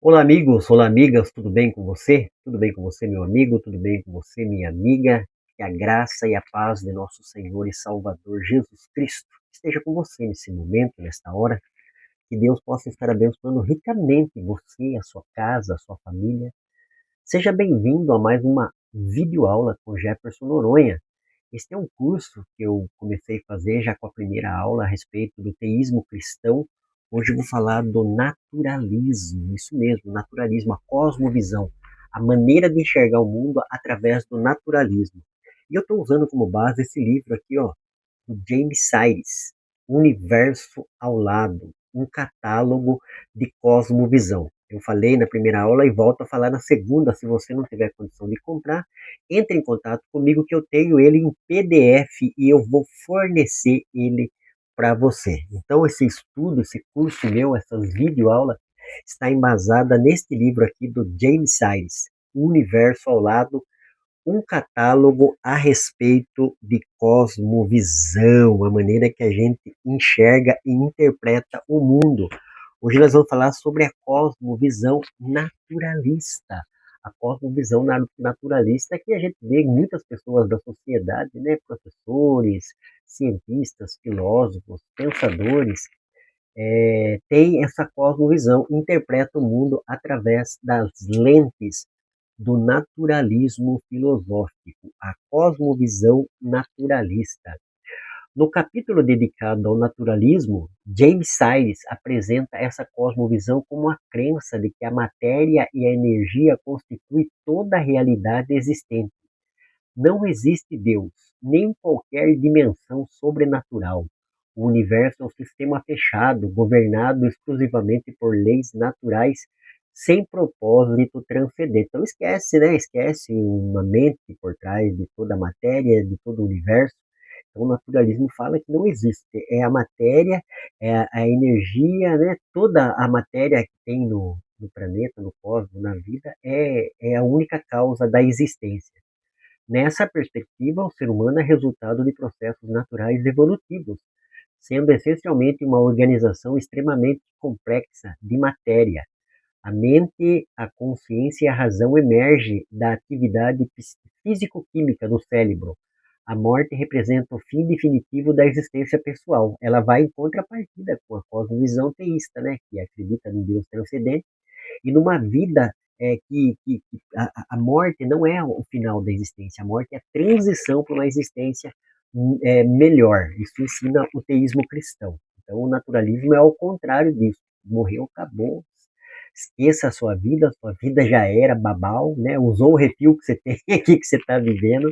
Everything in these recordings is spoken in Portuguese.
Olá, amigos, olá, amigas, tudo bem com você? Tudo bem com você, meu amigo? Tudo bem com você, minha amiga? Que a graça e a paz de nosso Senhor e Salvador Jesus Cristo esteja com você nesse momento, nesta hora. Que Deus possa estar abençoando ricamente você, a sua casa, a sua família. Seja bem-vindo a mais uma videoaula com Jefferson Noronha. Este é um curso que eu comecei a fazer já com a primeira aula a respeito do teísmo cristão. Hoje eu vou falar do naturalismo, isso mesmo, naturalismo, a cosmovisão, a maneira de enxergar o mundo através do naturalismo. E eu estou usando como base esse livro aqui, ó, do James Cires, Universo ao Lado, um catálogo de cosmovisão. Eu falei na primeira aula e volto a falar na segunda. Se você não tiver condição de comprar, entre em contato comigo que eu tenho ele em PDF e eu vou fornecer ele para você. Então, esse estudo, esse curso meu, essas videoaulas, está embasada neste livro aqui do James Cires, O Universo ao Lado, um catálogo a respeito de cosmovisão, a maneira que a gente enxerga e interpreta o mundo. Hoje nós vamos falar sobre a cosmovisão naturalista. A cosmovisão naturalista que a gente vê em muitas pessoas da sociedade, né, professores, cientistas, filósofos, pensadores, tem essa cosmovisão, interpreta o mundo através das lentes do naturalismo filosófico, a cosmovisão naturalista. No capítulo dedicado ao naturalismo, James Cires apresenta essa cosmovisão como a crença de que a matéria e a energia constituem toda a realidade existente. Não existe Deus, nem qualquer dimensão sobrenatural. O universo é um sistema fechado, governado exclusivamente por leis naturais, sem propósito transcendente. Então esquece, né? Esquece uma mente por trás de toda a matéria, de todo o universo. Então o naturalismo fala que não existe. É a matéria, é a energia, né? Toda a matéria que tem no planeta, no cosmos, na vida, é a única causa da existência. Nessa perspectiva, o ser humano é resultado de processos naturais evolutivos, sendo essencialmente uma organização extremamente complexa de matéria. A mente, a consciência e a razão emergem da atividade físico-química do cérebro. A morte representa o fim definitivo da existência pessoal. Ela vai em contrapartida com a cosmovisão teísta, né, que acredita no Deus transcendente e numa vida que a morte não é o final da existência, a morte é a transição para uma existência melhor. Isso ensina o teísmo cristão. Então, o naturalismo é ao contrário disso. Morreu, acabou. Esqueça a sua vida já era babau, né? Usou o refil que você tem aqui, que você está vivendo.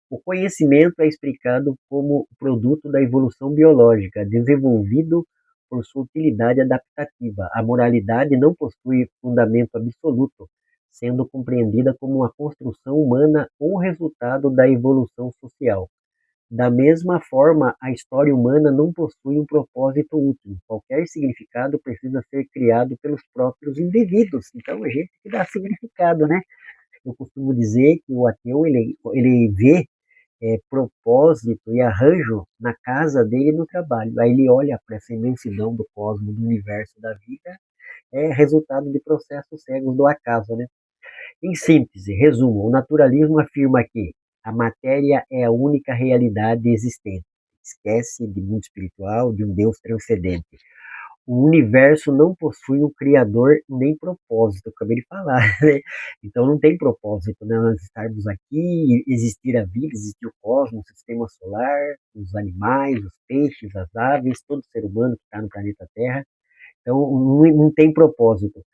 O conhecimento é explicado como produto da evolução biológica, desenvolvido por sua utilidade adaptativa. A moralidade não possui fundamento absoluto, sendo compreendida como uma construção humana ou resultado da evolução social. Da mesma forma, a história humana não possui um propósito último. Qualquer significado precisa ser criado pelos próprios indivíduos. Então, a gente tem que dar significado, né? Eu costumo dizer que o ateu, ele vê propósito e arranjo na casa dele e no trabalho. Aí ele olha para essa imensidão do cosmos, do universo, da vida, é resultado de processos cegos do acaso, né? Em síntese, resumo, o naturalismo afirma que a matéria é a única realidade existente. Esquece de mundo espiritual, de um Deus transcendente. O universo não possui um criador nem propósito, eu acabei de falar, né? Então não tem propósito, né? Nós estarmos aqui, existir a vida, existir o cosmos, o sistema solar, os animais, os peixes, as aves, todo ser humano que está no planeta Terra. Então não tem propósito.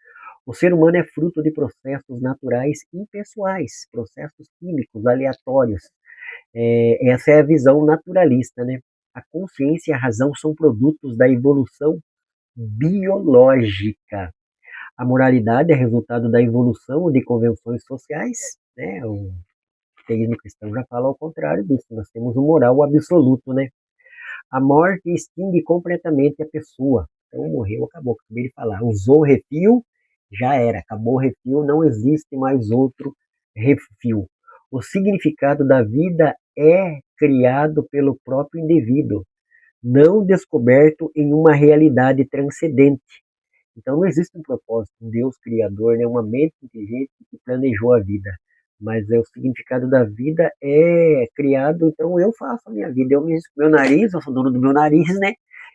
O ser humano é fruto de processos naturais impessoais, processos químicos aleatórios. Essa é a visão naturalista, né? A consciência e a razão são produtos da evolução biológica. A moralidade é resultado da evolução de convenções sociais, né? O teísmo cristão já fala ao contrário disso. Nós temos um moral absoluto, né? A morte extingue completamente a pessoa. Então morreu, acabou. Acabei de falar. Usou o refil, já era. Acabou o refil, não existe mais outro refil. O significado da vida é criado pelo próprio indivíduo, não descoberto em uma realidade transcendente. Então não existe um propósito, um Deus criador, né? Uma mente inteligente que planejou a vida. Mas o significado da vida é criado, então eu faço a minha vida, eu me meu nariz, eu sou dono do meu nariz, né?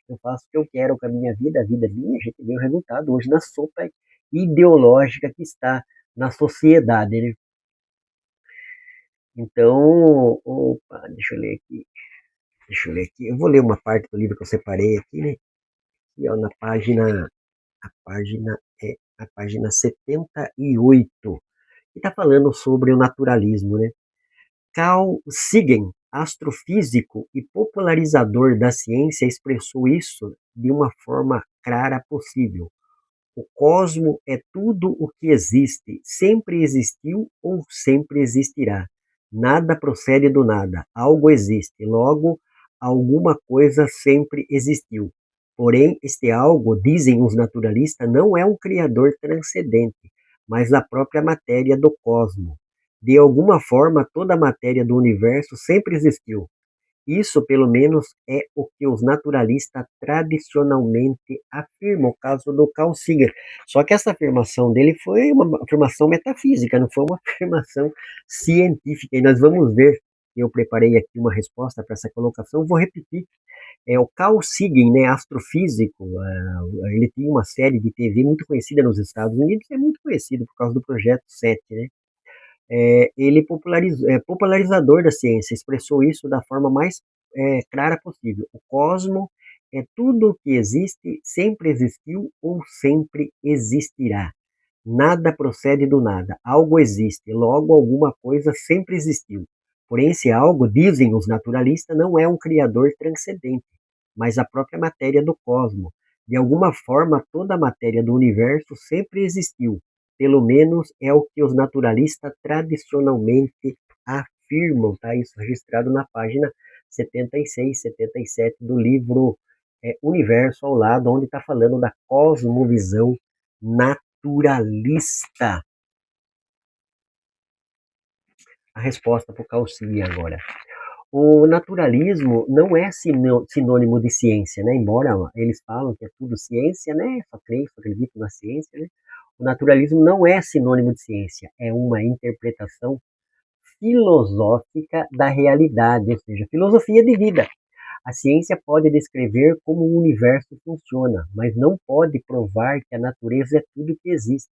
Eu faço o que eu quero com a vida é minha, a gente vê o resultado hoje na sopa ideológica que está na sociedade, né? Então, opa, deixa eu ler aqui, deixa eu ler aqui. Eu vou ler uma parte do livro que eu separei aqui, né? Aqui, ó, a página 78, que está falando sobre o naturalismo, né? Carl Sagan, astrofísico e popularizador da ciência, expressou isso de uma forma clara possível. O cosmo é tudo o que existe, sempre existiu ou sempre existirá. Nada procede do nada, algo existe, logo, alguma coisa sempre existiu. Porém, este algo, dizem os naturalistas, não é um criador transcendente, mas a própria matéria do cosmo. De alguma forma, toda a matéria do universo sempre existiu. Isso, pelo menos, é o que os naturalistas tradicionalmente afirmam, o caso do Carl Sagan. Só que essa afirmação dele foi uma afirmação metafísica, não foi uma afirmação científica. E nós vamos ver, eu preparei aqui uma resposta para essa colocação, vou repetir. É o Carl Sagan, né, astrofísico, ele tinha uma série de TV muito conhecida nos Estados Unidos, é muito conhecido por causa do Projeto 7, né? Ele popularizador da ciência, expressou isso da forma mais clara possível. O cosmo é tudo o que existe, sempre existiu ou sempre existirá. Nada procede do nada, algo existe, logo alguma coisa sempre existiu. Porém, esse algo, dizem os naturalistas, não é um criador transcendente, mas a própria matéria do cosmo. De alguma forma, toda a matéria do universo sempre existiu. Pelo menos é o que os naturalistas tradicionalmente afirmam, tá? Isso registrado na página 76, 77 do livro Universo ao lado, onde está falando da cosmovisão naturalista. A resposta para o Calcini agora. O naturalismo não é sinônimo de ciência, né? Embora eles falam que é tudo ciência, né? Só creio, só acredito na ciência, né? O naturalismo não é sinônimo de ciência, é uma interpretação filosófica da realidade, ou seja, filosofia de vida. A ciência pode descrever como o universo funciona, mas não pode provar que a natureza é tudo que existe.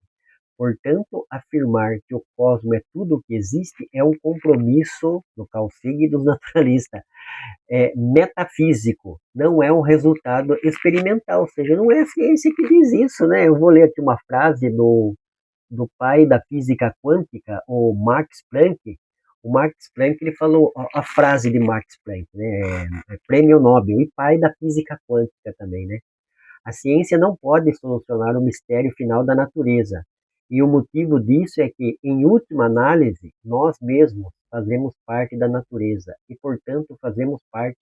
Portanto, afirmar que o cosmos é tudo o que existe é um compromisso, no Carl Sagan, dos naturalistas, metafísico, não é um resultado experimental, ou seja, não é a ciência que diz isso, né? Eu vou ler aqui uma frase do pai da física quântica, o Max Planck. O Max Planck, ele falou a frase de Max Planck, né? Prêmio Nobel e pai da física quântica também, né? A ciência não pode solucionar o mistério final da natureza. E o motivo disso é que, em última análise, nós mesmos fazemos parte da natureza e, portanto, fazemos parte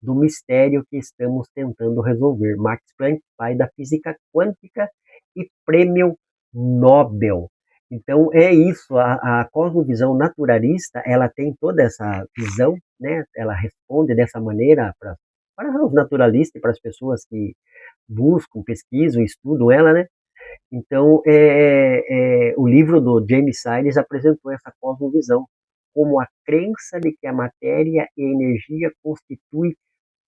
do mistério que estamos tentando resolver. Max Planck, pai da física quântica e prêmio Nobel. Então é isso, a cosmovisão naturalista, ela tem toda essa visão, né? Ela responde dessa maneira para os naturalistas e para as pessoas que buscam, pesquisam, estudam ela, né? Então, o livro do James Sires apresentou essa cosmovisão como a crença de que a matéria e a energia constituem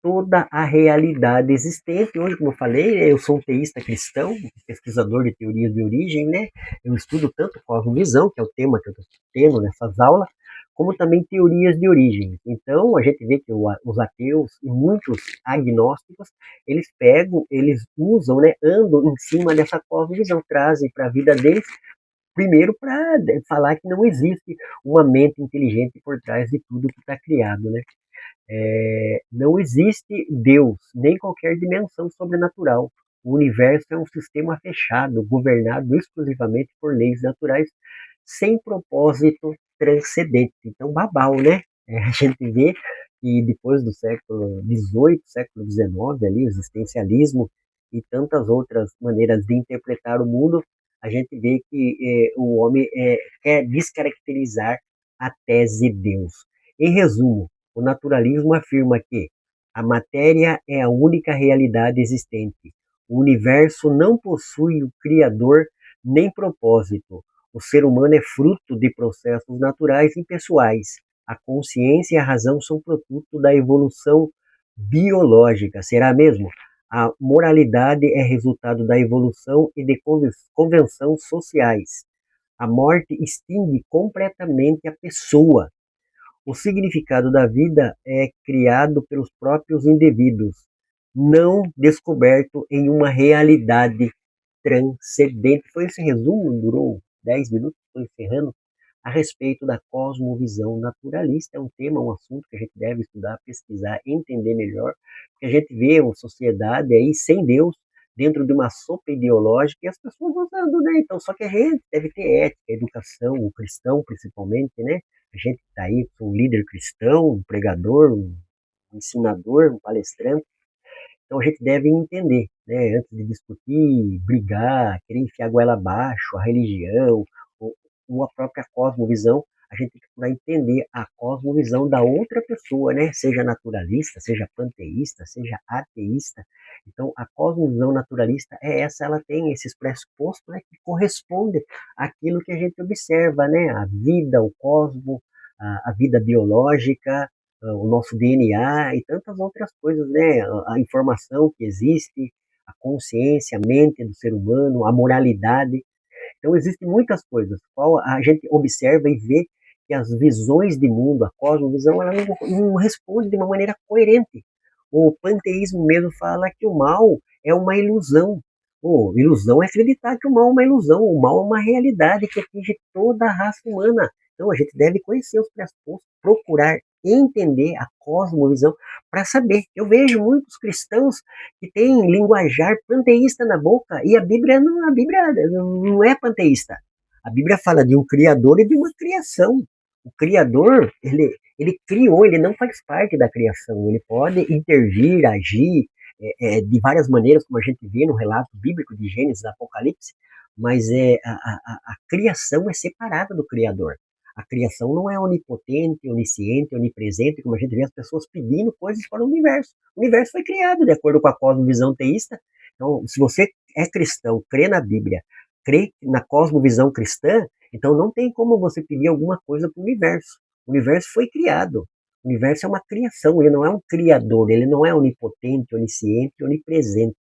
toda a realidade existente. Hoje, como eu falei, eu sou um teísta cristão, pesquisador de teorias de origem, né? Eu estudo tanto cosmovisão, que é o tema que eu estou tendo nessas aulas, como também teorias de origem. Então, a gente vê que os ateus e muitos agnósticos, eles pegam, eles usam, né, andam em cima dessa cosmovisão, trazem para a vida deles, primeiro para falar que não existe uma mente inteligente por trás de tudo que está criado, né? Não existe Deus, nem qualquer dimensão sobrenatural. O universo é um sistema fechado, governado exclusivamente por leis naturais, sem propósito transcendente. Então, babau, né? A gente vê que depois do século XVIII, século XIX, ali, o existencialismo e tantas outras maneiras de interpretar o mundo, a gente vê que o homem quer descaracterizar a tese de Deus. Em resumo, o naturalismo afirma que a matéria é a única realidade existente. O universo não possui o criador nem propósito. O ser humano é fruto de processos naturais e pessoais. A consciência e a razão são produto da evolução biológica. Será mesmo? A moralidade é resultado da evolução e de convenções sociais. A morte extingue completamente a pessoa. O significado da vida é criado pelos próprios indivíduos, não descoberto em uma realidade transcendente. Foi esse resumo, durou 10 minutos, estou encerrando, a respeito da cosmovisão naturalista. É um tema, um assunto que a gente deve estudar, pesquisar, entender melhor, porque a gente vê uma sociedade aí sem Deus, dentro de uma sopa ideológica, e as pessoas usando, né? Então, só que a gente deve ter ética, educação, o cristão principalmente, né? A gente que está aí, um líder cristão, um pregador, um ensinador, um palestrante, então a gente deve entender, né, antes de discutir, brigar, querer enfiar a goela abaixo, a religião, ou a própria cosmovisão, a gente tem que procurar entender a cosmovisão da outra pessoa, né? Seja naturalista, seja panteísta, seja ateísta. Então, a cosmovisão naturalista é essa, ela tem esses pressupostos, né, que correspondem àquilo que a gente observa, né? A vida, o cosmo, a vida biológica, o nosso DNA e tantas outras coisas, né? A informação que existe, a consciência, a mente do ser humano, a moralidade. Então, existem muitas coisas, qual a gente observa e vê que as visões de mundo, a cosmovisão, ela não responde de uma maneira coerente. O panteísmo mesmo fala que o mal é uma ilusão. Ilusão é acreditar que o mal é uma ilusão, o mal é uma realidade que atinge toda a raça humana. Então, a gente deve conhecer os pressupostos, procurar entender a cosmovisão para saber. Eu vejo muitos cristãos que têm linguajar panteísta na boca, e a Bíblia não é panteísta. A Bíblia fala de um criador e de uma criação. O criador, ele criou, ele não faz parte da criação, ele pode intervir, agir de várias maneiras, como a gente vê no relato bíblico de Gênesis, Apocalipse, mas a criação é separada do criador. A criação não é onipotente, onisciente, onipresente, como a gente vê as pessoas pedindo coisas para o universo. O universo foi criado de acordo com a cosmovisão teísta. Então, se você é cristão, crê na Bíblia, crê na cosmovisão cristã, então não tem como você pedir alguma coisa para o universo. O universo foi criado. O universo é uma criação, ele não é um criador, ele não é onipotente, onisciente, onipresente.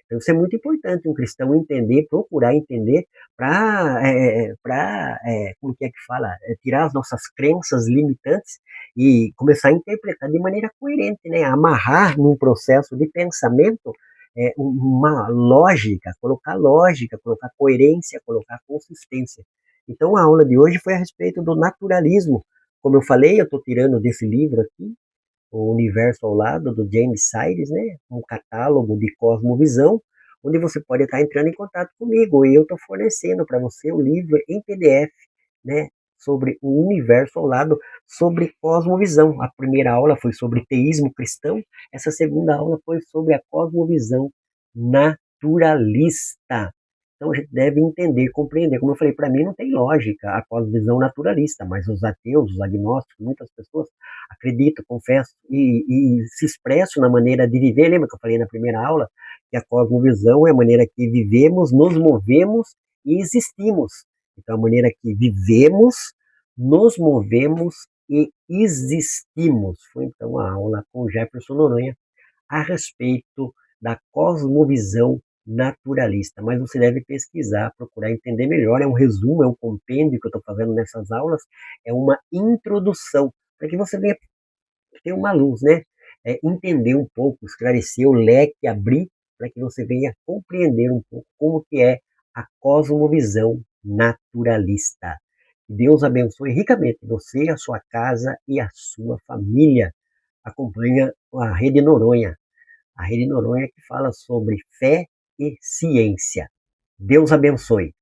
Então, isso é muito importante um cristão entender, procurar entender, como que é que fala, tirar as nossas crenças limitantes e começar a interpretar de maneira coerente, né? Amarrar num processo de pensamento uma lógica, colocar coerência, colocar consistência. Então, a aula de hoje foi a respeito do naturalismo. Como eu falei, eu estou tirando desse livro aqui, O Universo ao Lado, do James Sires, né? Um catálogo de cosmovisão, onde você pode estar entrando em contato comigo e eu estou fornecendo para você o livro em PDF, né? Sobre o universo ao lado, sobre cosmovisão. A primeira aula foi sobre teísmo cristão, essa segunda aula foi sobre a cosmovisão naturalista. Então a gente deve entender, compreender. Como eu falei, para mim não tem lógica a cosmovisão naturalista, mas os ateus, os agnósticos, muitas pessoas acreditam, confessam e se expressam na maneira de viver. Lembra que eu falei na primeira aula que a cosmovisão é a maneira que vivemos, nos movemos e existimos. Então, a maneira que vivemos, nos movemos e existimos. Foi então a aula com Jefferson Noronha a respeito da cosmovisão naturalista. Mas você deve pesquisar, procurar entender melhor. É um resumo, é um compêndio que eu estou fazendo nessas aulas, é uma introdução, para que você venha ter uma luz, né? Entender um pouco, esclarecer o leque, abrir, para que você venha compreender um pouco como que é a cosmovisão naturalista. Deus abençoe ricamente você, a sua casa e a sua família. Acompanha a Rede Noronha. A Rede Noronha que fala sobre fé e ciência. Deus abençoe.